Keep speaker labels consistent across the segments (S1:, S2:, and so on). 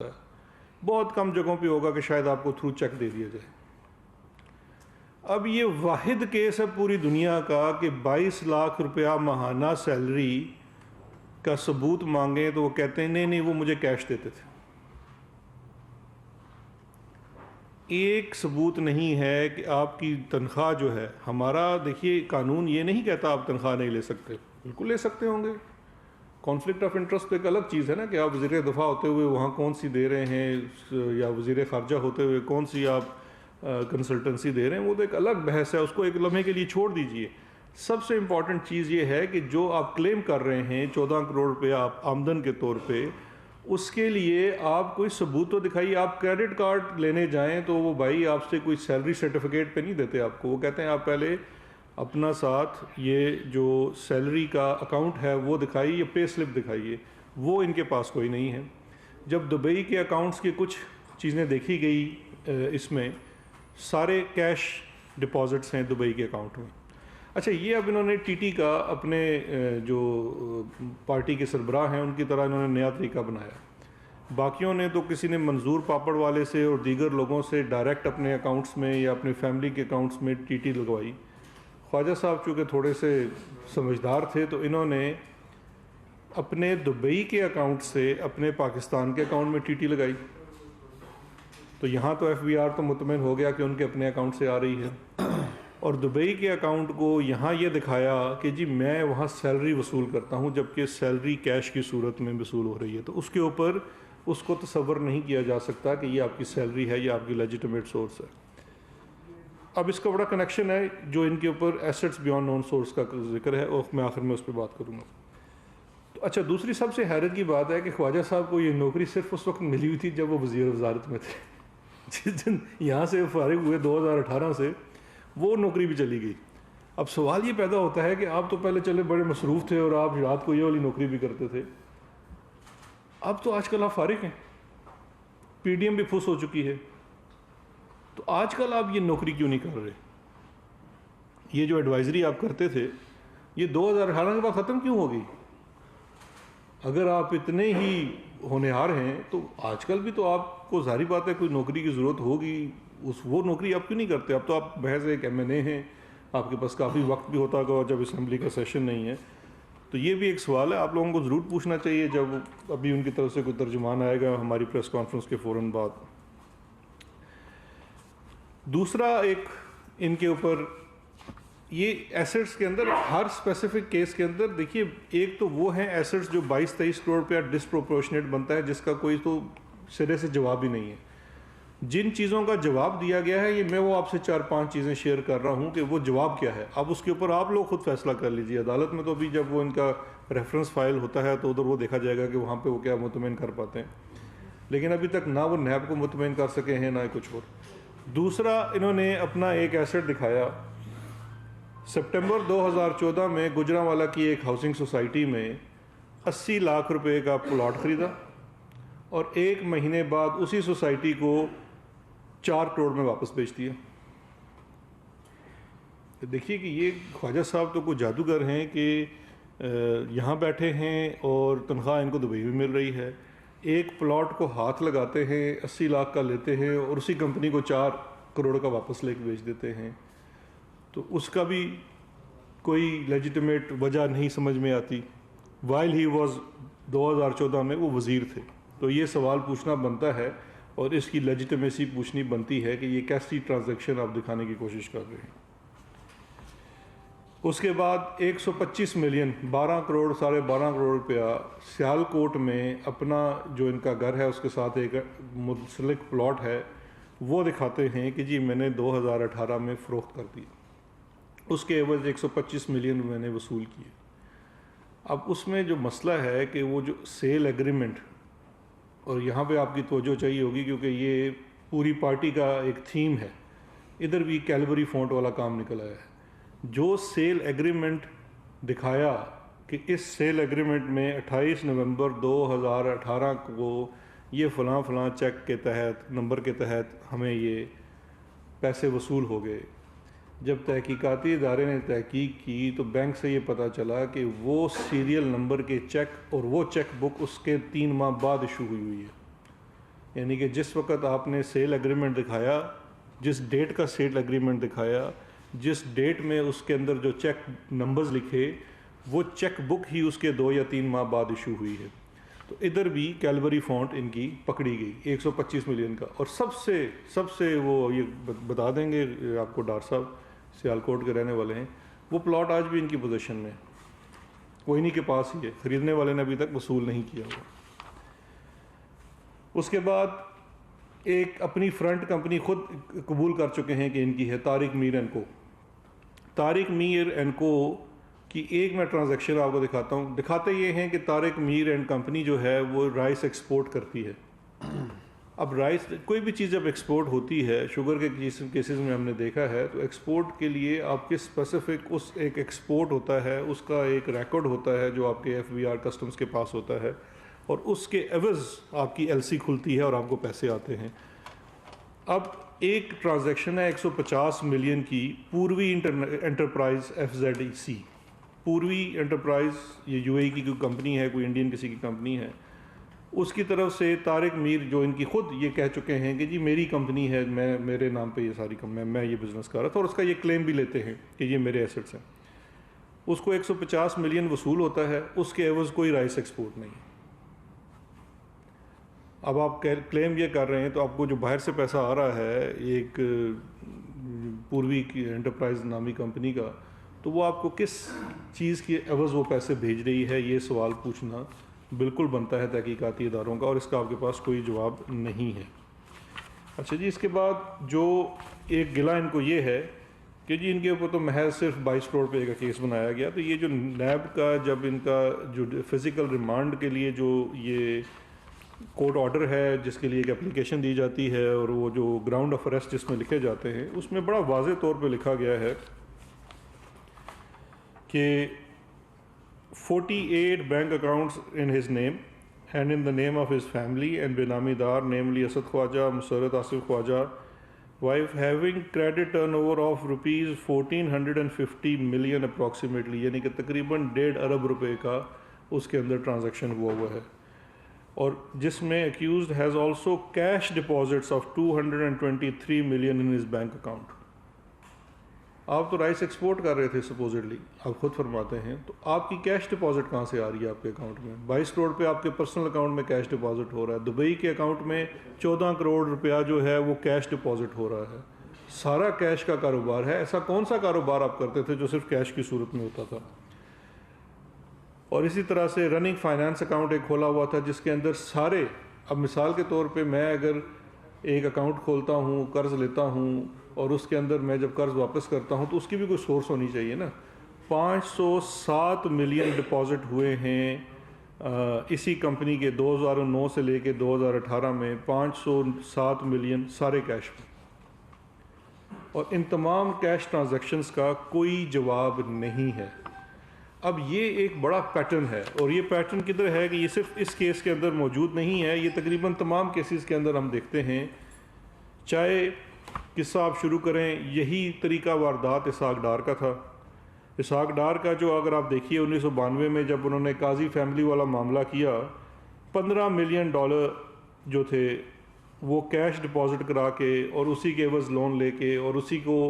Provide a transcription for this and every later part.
S1: ہے، بہت کم جگہوں پہ ہوگا کہ شاید آپ کو تھرو چیک دے دیا جائے۔ اب یہ واحد کیس ہے پوری دنیا کا کہ 22 لاکھ روپیہ ماہانہ سیلری کا ثبوت مانگیں تو وہ کہتے ہیں نہیں وہ مجھے کیش دیتے تھے۔ ایک ثبوت نہیں ہے کہ آپ کی تنخواہ جو ہے، ہمارا دیکھیے قانون یہ نہیں کہتا آپ تنخواہ نہیں لے سکتے، بالکل لے سکتے ہوں گے۔ کانفلکٹ آف انٹرسٹ تو ایک الگ چیز ہے نا کہ آپ وزیر دفاع ہوتے ہوئے وہاں کون سی دے رہے ہیں، یا وزیر خارجہ ہوتے ہوئے کون سی آپ کنسلٹنسی دے رہے ہیں، وہ تو ایک الگ بحث ہے، اس کو ایک لمحے کے لیے چھوڑ دیجئے۔ سب سے امپورٹنٹ چیز یہ ہے کہ جو آپ کلیم کر رہے ہیں 14 کروڑ روپے آپ آمدن کے طور پہ، اس کے لیے آپ کوئی ثبوت تو دکھائیے۔ آپ کریڈٹ کارڈ لینے جائیں تو وہ بھائی آپ سے کوئی سیلری سرٹیفکیٹ پہ نہیں دیتے آپ کو، وہ کہتے ہیں آپ پہلے اپنا ساتھ یہ جو سیلری کا اکاؤنٹ ہے وہ دکھائیے یا پے سلپ دکھائیے، وہ ان کے پاس کوئی نہیں ہے۔ جب دبئی کے اکاؤنٹس کی کچھ چیزیں دیکھی گئی، اس میں سارے کیش ڈپازٹس ہیں دبئی کے اکاؤنٹ میں۔ اچھا، یہ اب انہوں نے ٹی ٹی کا اپنے جو پارٹی کے سربراہ ہیں ان کی طرح انہوں نے نیا طریقہ بنایا۔ باقیوں نے تو کسی نے منظور پاپڑ والے سے اور دیگر لوگوں سے ڈائریکٹ اپنے اکاؤنٹس میں یا اپنے فیملی کے اکاؤنٹس میں ٹی ٹی لگوائی۔ خواجہ صاحب چونکہ تھوڑے سے سمجھدار تھے تو انہوں نے اپنے دبئی کے اکاؤنٹ سے اپنے پاکستان کے اکاؤنٹ میں ٹی ٹی لگائی، تو یہاں تو ایف بی آر تو مطمئن ہو گیا کہ ان کے اپنے اکاؤنٹ سے آ رہی ہے، اور دبئی کے اکاؤنٹ کو یہاں یہ دکھایا کہ جی میں وہاں سیلری وصول کرتا ہوں، جبکہ سیلری کیش کی صورت میں وصول ہو رہی ہے، تو اس کے اوپر اس کو تصور نہیں کیا جا سکتا کہ یہ آپ کی سیلری ہے، یہ آپ کی لیجیٹمیٹ سورس ہے۔ اب اس کا بڑا کنیکشن ہے جو ان کے اوپر ایسٹس بیونڈ نون سورس کا ذکر ہے، اور میں آخر میں اس پہ بات کروں گا۔ تو اچھا، دوسری سب سے حیرت کی بات ہے کہ خواجہ صاحب کو یہ نوکری صرف اس وقت ملی ہوئی تھی جب وہ وزیر وزارت میں تھے۔ جس دن یہاں سے فارغ ہوئے 2018 سے، وہ نوکری بھی چلی گئی۔ اب سوال یہ پیدا ہوتا ہے کہ آپ تو پہلے چلے بڑے مصروف تھے اور آپ رات کو یہ والی نوکری بھی کرتے تھے، اب تو آج کل آپ فارغ ہیں، پی ڈی ایم بھی پھس ہو چکی ہے، تو آج کل آپ یہ نوکری کیوں نہیں کر رہے؟ یہ جو ایڈوائزری آپ کرتے تھے یہ 2018 کے بعد ختم کیوں ہوگی؟ اگر آپ اتنے ہی ہونہار ہیں تو آج کل بھی تو آپ کو ظاہری بات ہے کوئی نوکری کی ضرورت ہوگی، وہ نوکری آپ کیوں نہیں کرتے؟ اب تو آپ محض ایک ایم این اے ہیں، آپ کے پاس کافی وقت بھی ہوتا ہوگا جب اسمبلی کا سیشن نہیں ہے۔ تو یہ بھی ایک سوال ہے، آپ لوگوں کو ضرور پوچھنا چاہیے جب ابھی ان کی طرف سے کوئی ترجمان آئے گا ہماری پریس کانفرنس کے فوراً بعد۔ دوسرا ایک ان کے اوپر یہ ایسٹس کے اندر ہر اسپیسیفک کیس کے اندر دیکھیے، ایک تو وہ ہیں ایسٹس جو 22-23 کروڑ روپیہ ڈسپروپورشنیٹ بنتا ہے، جس کا کوئی تو سرے سے جواب ہی نہیں ہے۔ جن چیزوں کا جواب دیا گیا ہے، یہ میں وہ آپ سے 4-5 چیزیں شیئر کر رہا ہوں کہ وہ جواب کیا ہے، اب اس کے اوپر آپ لوگ خود فیصلہ کر لیجیے۔ عدالت میں تو ابھی جب وہ ان کا ریفرنس فائل ہوتا ہے تو ادھر وہ دیکھا جائے گا کہ وہاں پہ وہ کیا مطمئن کر پاتے ہیں، لیکن ابھی تک نہ وہ نیب کو مطمئن کر سکے ہیں نہ کچھ اور۔ دوسرا، انہوں نے اپنا ایک ایسٹ دکھایا، سپٹمبر 2014 میں گجرانوالہ کی ایک ہاؤسنگ سوسائٹی میں 80 لاکھ روپے کا پلاٹ خریدا، اور 1 مہینے بعد اسی سوسائٹی کو 4 کروڑ میں واپس بیچ دیا۔ دیکھیے کہ یہ خواجہ صاحب تو کوئی جادوگر ہیں کہ یہاں بیٹھے ہیں اور تنخواہ ان کو دبئی میں مل رہی ہے، ایک پلاٹ کو ہاتھ لگاتے ہیں 80 لاکھ کا لیتے ہیں اور اسی کمپنی کو 4 کروڑ کا واپس لے کے بیچ دیتے ہیں، تو اس کا بھی کوئی لیجیٹمیٹ وجہ نہیں سمجھ میں آتی۔ وائل ہی واز 2014 میں وہ وزیر تھے، تو یہ سوال پوچھنا بنتا ہے اور اس کی لیجیٹمیسی پوچھنی بنتی ہے کہ یہ کیسی ٹرانزیکشن آپ دکھانے کی کوشش کر رہے ہیں۔ اس کے بعد 125 ملین 12 کروڑ 12.5 کروڑ روپیہ سیالکوٹ میں اپنا جو ان کا گھر ہے اس کے ساتھ ایک منسلک پلاٹ ہے، وہ دکھاتے ہیں کہ جی میں نے 2018 میں فروخت کر دی، اس کے عوض 125 ملین میں نے وصول کیے۔ اب اس میں جو مسئلہ ہے کہ وہ جو سیل ایگریمنٹ، اور یہاں پہ آپ کی توجہ چاہیے ہوگی کیونکہ یہ پوری پارٹی کا ایک تھیم ہے، ادھر بھی کیلبری فونٹ والا کام نکل آیا ہے۔ جو سیل ایگریمنٹ دکھایا کہ اس سیل ایگریمنٹ میں 28 نومبر 2018 کو یہ فلاں فلاں چیک کے تحت نمبر کے تحت ہمیں یہ پیسے وصول ہو گئے، جب تحقیقاتی ادارے نے تحقیق کی تو بینک سے یہ پتہ چلا کہ وہ سیریل نمبر کے چیک اور وہ چیک بک اس کے 3 ماہ بعد ایشو ہوئی ہے۔ یعنی کہ جس وقت آپ نے سیل ایگریمنٹ دکھایا، جس ڈیٹ کا سیل ایگریمنٹ دکھایا، جس ڈیٹ میں اس کے اندر جو چیک نمبرز لکھے، وہ چیک بک ہی اس کے 2 یا 3 ماہ بعد ایشو ہوئی ہے. تو ادھر بھی کیلوری فونٹ ان کی پکڑی گئی 125 ملین کا. اور سب سے وہ یہ بتا دیں گے آپ کو، ڈار صاحب سیالکوٹ کے رہنے والے ہیں، وہ پلاٹ آج بھی ان کی پوزیشن میں، وہ انہی کے پاس ہی ہے، خریدنے والے نے ابھی تک وصول نہیں کیا ہوا. اس کے بعد ایک اپنی فرنٹ کمپنی خود قبول کر چکے ہیں کہ ان کی ہے، طارق میر اینڈ کو. طارق میر اینڈ کو کی ایک میں ٹرانزیکشن آپ کو دکھاتا ہوں. دکھاتے یہ ہیں کہ طارق میر اینڈ کمپنی جو ہے وہ رائس ایکسپورٹ کرتی ہے. اب رائس، کوئی بھی چیز جب ایکسپورٹ ہوتی ہے، شوگر کے کیسز میں ہم نے دیکھا ہے، تو ایکسپورٹ کے لیے آپ کے اسپیسیفک اس ایک ایکسپورٹ ہوتا ہے، اس کا ایک ریکارڈ ہوتا ہے جو آپ کے ایف بی آر کسٹمز کے پاس ہوتا ہے، اور اس کے عوض آپ کی ایل سی کھلتی ہے اور آپ کو پیسے آتے ہیں. اب ایک ٹرانزیکشن ہے 150 ملین کی، پوروی انٹرپرائز FZEC. پوروی انٹرپرائز یہ یو اے ای کی کوئی کمپنی ہے، کوئی انڈین کسی کی کمپنی ہے، اس کی طرف سے طارق میر جو ان کی خود یہ کہہ چکے ہیں کہ جی میری کمپنی ہے، میرے نام پہ یہ ساری میں یہ بزنس کر رہا تھا، اور اس کا یہ کلیم بھی لیتے ہیں کہ یہ میرے ایسٹس ہیں. اس کو 150 ملین وصول ہوتا ہے، اس کے عوض کوئی رائس ایکسپورٹ نہیں. اب آپ کلیم یہ کر رہے ہیں، تو آپ کو جو باہر سے پیسہ آ رہا ہے ایک پوروی کی انٹرپرائز نامی کمپنی کا، تو وہ آپ کو کس چیز کے عوض وہ پیسے بھیج رہی ہے، یہ سوال پوچھنا بالکل بنتا ہے تحقیقاتی اداروں کا، اور اس کا آپ کے پاس کوئی جواب نہیں ہے. اچھا جی، اس کے بعد جو ایک گلہ ان کو یہ ہے کہ جی ان کے اوپر تو محض صرف 22 کروڑ روپے کا کیس بنایا گیا. تو یہ جو نیب کا جب ان کا جو فزیکل ریمانڈ کے لیے جو یہ کورٹ آرڈر ہے، جس کے لیے ایک اپلیکیشن دی جاتی ہے، اور وہ جو گراؤنڈ آف اریسٹ جس میں لکھے جاتے ہیں، اس میں بڑا واضح طور پہ لکھا گیا ہے کہ 48 bank accounts in his name and in the name of his family and بے نامی دار namely Asad Khawaja, Musarrat Asif Khawaja wife having credit turn over of rupees 1450 million approximately, یعنی کہ تقریباً 1.5 ارب روپے کا اس کے اندر ٹرانزیکشن ہوا ہے. اور جس میں accused has also cash deposits of 223 million in his bank account. آپ تو رائس ایکسپورٹ کر رہے تھے سپوزڈلی، آپ خود فرماتے ہیں، تو آپ کی کیش ڈپازٹ کہاں سے آ رہی ہے آپ کے اکاؤنٹ میں؟ 22 کروڑ روپے آپ کے پرسنل اکاؤنٹ میں کیش ڈپازٹ ہو رہا ہے، دبئی کے اکاؤنٹ میں 14 کروڑ روپیہ جو ہے وہ کیش ڈپازٹ ہو رہا ہے. سارا کیش کا کاروبار ہے. ایسا کون سا کاروبار آپ کرتے تھے جو صرف کیش کی صورت میں ہوتا تھا؟ اور اسی طرح سے رننگ فائنانس اکاؤنٹ ایک کھولا ہوا تھا جس کے اندر سارے، اب مثال کے طور پہ میں اگر ایک اکاؤنٹ کھولتا ہوں، قرض لیتا ہوں، اور اس کے اندر میں جب قرض واپس کرتا ہوں تو اس کی بھی کوئی سورس ہونی چاہیے نا. 507 ملین ڈپازٹ ہوئے ہیں اسی کمپنی کے 2009 سے لے کے 2018 میں، 507 ملین سارے کیش میں. اور ان تمام کیش ٹرانزیکشنز کا کوئی جواب نہیں ہے. اب یہ ایک بڑا پیٹرن ہے، اور یہ پیٹرن کدھر ہے کہ یہ صرف اس کیس کے اندر موجود نہیں ہے، یہ تقریباً تمام کیسز کے اندر ہم دیکھتے ہیں. چاہے قصہ آپ شروع کریں، یہی طریقہ واردات اسحاق ڈار کا تھا. اسحاق ڈار کا جو اگر آپ دیکھیے 1992 میں جب انہوں نے قاضی فیملی والا معاملہ کیا، $15 ملین جو تھے وہ کیش ڈپازٹ کرا کے اور اسی کے عوض لون لے کے اور اسی کو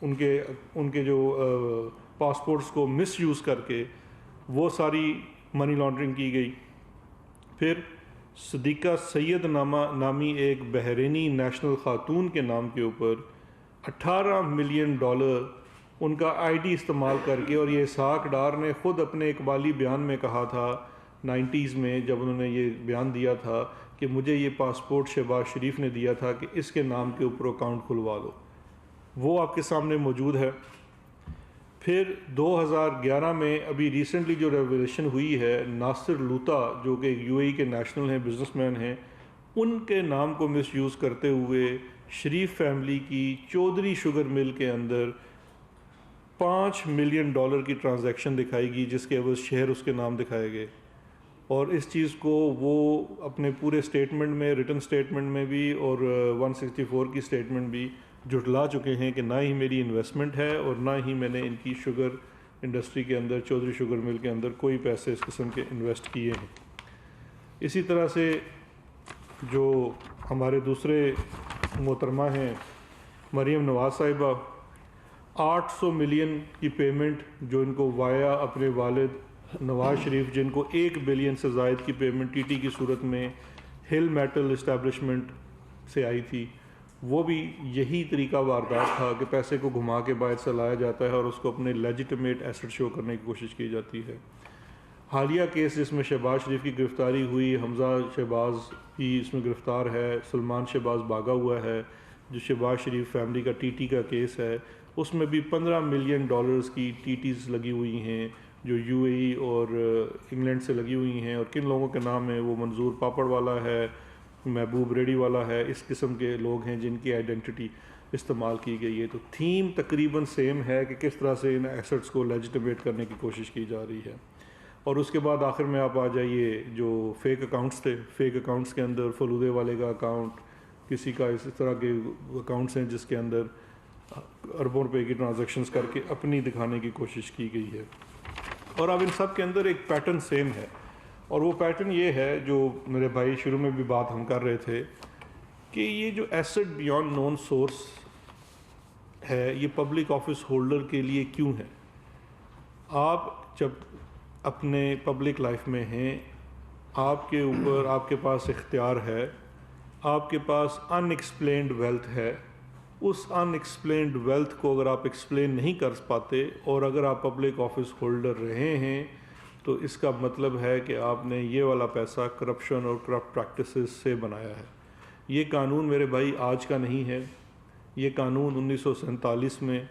S1: ان کے جو پاسپورٹس کو مس یوز کر کے وہ ساری منی لانڈرنگ کی گئی. پھر صدیقہ سید نامی ایک بحرینی نیشنل خاتون کے نام کے اوپر $18 ملین ان کا آئی ڈی استعمال کر کے، اور یہ اسحاق ڈار نے خود اپنے اقبالی بیان میں کہا تھا 90s میں جب انہوں نے یہ بیان دیا تھا کہ مجھے یہ پاسپورٹ شہباز شریف نے دیا تھا کہ اس کے نام کے اوپر اکاؤنٹ کھلوا دو، وہ آپ کے سامنے موجود ہے. پھر 2011 میں ابھی ریسنٹلی جو ریولیشن ہوئی ہے، ناصر لوتا جو کہ یو اے ای کے نیشنل ہیں، بزنس مین ہیں، ان کے نام کو مس یوز کرتے ہوئے شریف فیملی کی چودھری شوگر مل کے اندر $5 ملین کی ٹرانزیکشن دکھائی گئی، جس کے عوض شہر اس کے نام دکھائے گئے. اور اس چیز کو وہ اپنے پورے سٹیٹمنٹ میں، ریٹن سٹیٹمنٹ میں بھی اور 164 کی سٹیٹمنٹ بھی جھٹلا چکے ہیں کہ نہ ہی میری انویسٹمنٹ ہے اور نہ ہی میں نے ان کی شوگر انڈسٹری کے اندر، چودھری شوگر مل کے اندر کوئی پیسے اس قسم کے انویسٹ کیے ہیں. اسی طرح سے جو ہمارے دوسرے محترمہ ہیں مریم نواز صاحبہ، 800 ملین کی پیمنٹ جو ان کو وایا اپنے والد نواز شریف، جن کو 1 بلین سے زائد کی پیمنٹ ٹی ٹی کی صورت میں ہل میٹل اسٹیبلشمنٹ سے آئی تھی، وہ بھی یہی طریقہ واردات تھا کہ پیسے کو گھما کے باہر سے لایا جاتا ہے اور اس کو اپنے لیجیٹمیٹ ایسٹ شو کرنے کی کوشش کی جاتی ہے۔ حالیہ کیس جس میں شہباز شریف کی گرفتاری ہوئی، حمزہ شہباز بھی اس میں گرفتار ہے، سلمان شہباز بھاگا ہوا ہے، جو شہباز شریف فیملی کا ٹی ٹی کا کیس ہے، اس میں بھی $15 ملین کی ٹی ٹیز لگی ہوئی ہیں جو یو اے ای اور انگلینڈ سے لگی ہوئی ہیں، اور کن لوگوں کے نام ہیں، وہ منظور پاپڑ والا ہے، محبوب ریڈی والا ہے، اس قسم کے لوگ ہیں جن کی آئیڈینٹی استعمال کی گئی ہے۔ تو تھیم تقریباً سیم ہے کہ کس طرح سے ان ایسٹس کو لیجیٹمیٹ کرنے کی کوشش کی جا رہی ہے۔ اور اس کے بعد آخر میں آپ آ جائیے جو فیک اکاؤنٹس تھے، فیک اکاؤنٹس کے اندر فلودے والے کا اکاؤنٹ، کسی کا اس طرح کے اکاؤنٹس ہیں جس کے اندر اربوں روپے کی ٹرانزیکشنز کر کے اپنی دکھانے کی کوشش کی گئی ہے۔ اور اب ان سب کے اندر ایک پیٹرن سیم ہے، اور وہ پیٹرن یہ ہے جو میرے بھائی شروع میں بھی بات ہم کر رہے تھے کہ یہ جو ایسٹ بیانڈ نون سورس ہے یہ پبلک آفس ہولڈر کے لیے کیوں ہے؟ آپ جب اپنے پبلک لائف میں ہیں، آپ کے اوپر آپ کے پاس اختیار ہے، آپ کے پاس ان ایکسپلینڈ ویلتھ ہے، اس ان ایکسپلینڈ ویلتھ کو اگر آپ ایکسپلین نہیں کر پاتے اور اگر آپ پبلک آفس ہولڈر رہے ہیں تو اس کا مطلب ہے کہ آپ نے یہ والا پیسہ کرپشن اور کرپٹ پریکٹسز سے بنایا ہے۔ یہ قانون میرے بھائی آج کا نہیں ہے، یہ قانون 1947 میں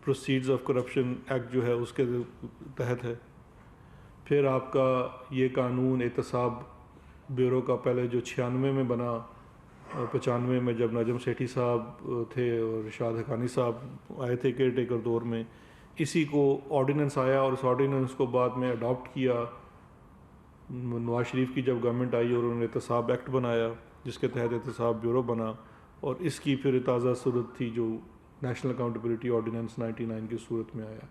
S1: پروسیڈز آف کرپشن ایکٹ جو ہے اس کے تحت ہے۔ پھر آپ کا یہ قانون احتساب بیورو کا پہلے جو 96 میں بنا، 95 میں جب نجم سیٹھی صاحب تھے اور رشاد حقانی صاحب آئے تھے کیئر ٹیکر دور میں، اسی کو آرڈیننس آیا اور اس آرڈیننس کو بعد میں اڈاپٹ کیا نواز شریف کی جب گورنمنٹ آئی، اور انہوں نے احتساب ایکٹ بنایا جس کے تحت احتساب بیورو بنا، اور اس کی پھر تازہ صورت تھی جو نیشنل اکاؤنٹیبلٹی آرڈیننس 99 کی صورت میں آیا۔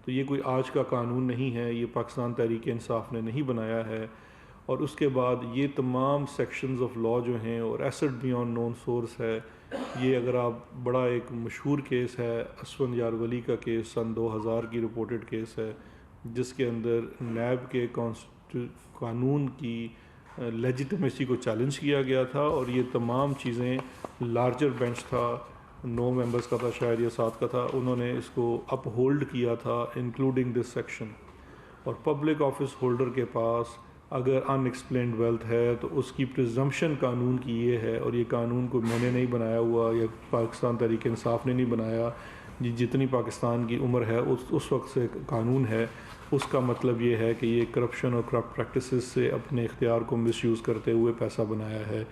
S1: تو یہ کوئی آج کا قانون نہیں ہے، یہ پاکستان تحریک انصاف نے نہیں بنایا ہے۔ اور اس کے بعد یہ تمام سیکشنز آف لاء جو ہیں اور ایسٹ بیانڈ نون سورس ہے، یہ اگر آپ بڑا ایک مشہور کیس ہے اسفند یار ولی کا کیس، سن 2000 کی رپورٹڈ کیس ہے، جس کے اندر نیب کے قانون کی لیجیٹمیسی کو چیلنج کیا گیا تھا، اور یہ تمام چیزیں لارجر بینچ تھا، 9 ممبرز کا تھا شاید یا 7 کا تھا، انہوں نے اس کو اپ ہولڈ کیا تھا انکلوڈنگ دس سیکشن۔ اور پبلک آفس ہولڈر کے پاس اگر ان ایکسپلینڈ ویلتھ ہے تو اس کی پریزمپشن قانون کی یہ ہے، اور یہ قانون کو میں نے نہیں بنایا ہوا یا پاکستان تحریک انصاف نے نہیں بنایا، جتنی پاکستان کی عمر ہے اس وقت سے قانون ہے، اس کا مطلب یہ ہے کہ یہ کرپشن اور کرپٹ پریکٹسز سے اپنے اختیار کو مس یوز کرتے ہوئے پیسہ بنایا ہے۔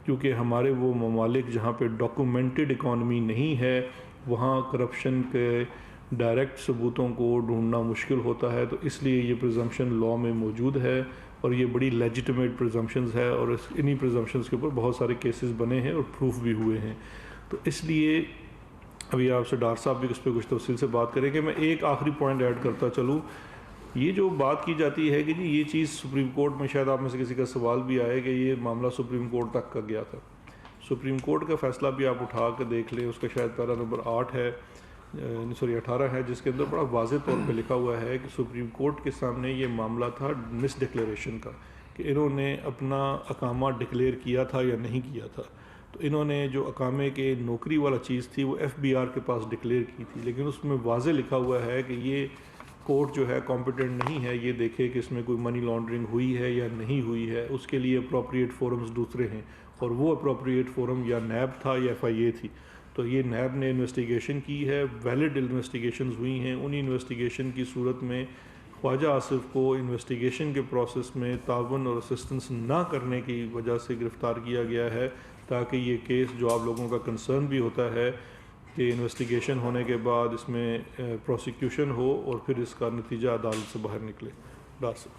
S1: کیونکہ ہمارے وہ ممالک جہاں پہ ڈاکومنٹڈ اکانومی نہیں ہے وہاں کرپشن کے ڈائریکٹ ثبوتوں کو ڈھونڈنا مشکل ہوتا ہے، تو اس لیے یہ پریزمپشن لاء میں موجود ہے، اور یہ بڑی لیجیٹمیٹ پریزمپشنز ہے، اور انہی پریزمپشنز کے اوپر بہت سارے کیسز بنے ہیں اور پروف بھی ہوئے ہیں۔ تو اس لیے ابھی آپ سے ڈاکٹر صاحب بھی اس پہ کچھ تفصیل سے بات کریں گے، میں ایک آخری پوائنٹ ایڈ کرتا چلوں۔ یہ جو بات کی جاتی ہے کہ جی یہ چیز سپریم کورٹ میں، شاید آپ میں سے کسی کا سوال بھی آئے کہ یہ معاملہ سپریم کورٹ تک کا گیا تھا۔ سپریم کورٹ کا فیصلہ بھی آپ اٹھا کے دیکھ لیں، اس کا شاید پیرا نمبر 8 ہے، 18 ہے، جس کے اندر بڑا واضح طور پہ لکھا ہوا ہے کہ سپریم کورٹ کے سامنے یہ معاملہ تھا مس ڈکلیریشن کا، کہ انہوں نے اپنا اقامہ ڈکلیئر کیا تھا یا نہیں کیا تھا۔ تو انہوں نے جو اقامے کے نوکری والا چیز تھی وہ ایف بی آر کے پاس ڈکلیئر کی تھی، لیکن اس میں واضح لکھا ہوا ہے کہ یہ کورٹ جو ہے کمپیٹنٹ نہیں ہے یہ دیکھے کہ اس میں کوئی منی لانڈرنگ ہوئی ہے یا نہیں ہوئی ہے، اس کے لیے اپروپریٹ فورمز دوسرے ہیں، اور وہ اپروپریٹ فورم یا نیب تھا یا ایف آئی اے تھی۔ تو یہ نیب نے انویسٹیگیشن کی ہے، ویلڈ انویسٹیگیشنز ہوئی ہیں، انہی انویسٹیگیشن کی صورت میں خواجہ آصف کو انویسٹیگیشن کے پروسیس میں تعاون اور اسسٹنس نہ کرنے کی وجہ سے گرفتار کیا گیا ہے، تاکہ یہ کیس جو آپ لوگوں کا کنسرن بھی ہوتا ہے کہ انویسٹیگیشن ہونے کے بعد اس میں پروسیکیوشن ہو اور پھر اس کا نتیجہ عدالت سے باہر نکلے۔ ڈاکٹر صاحب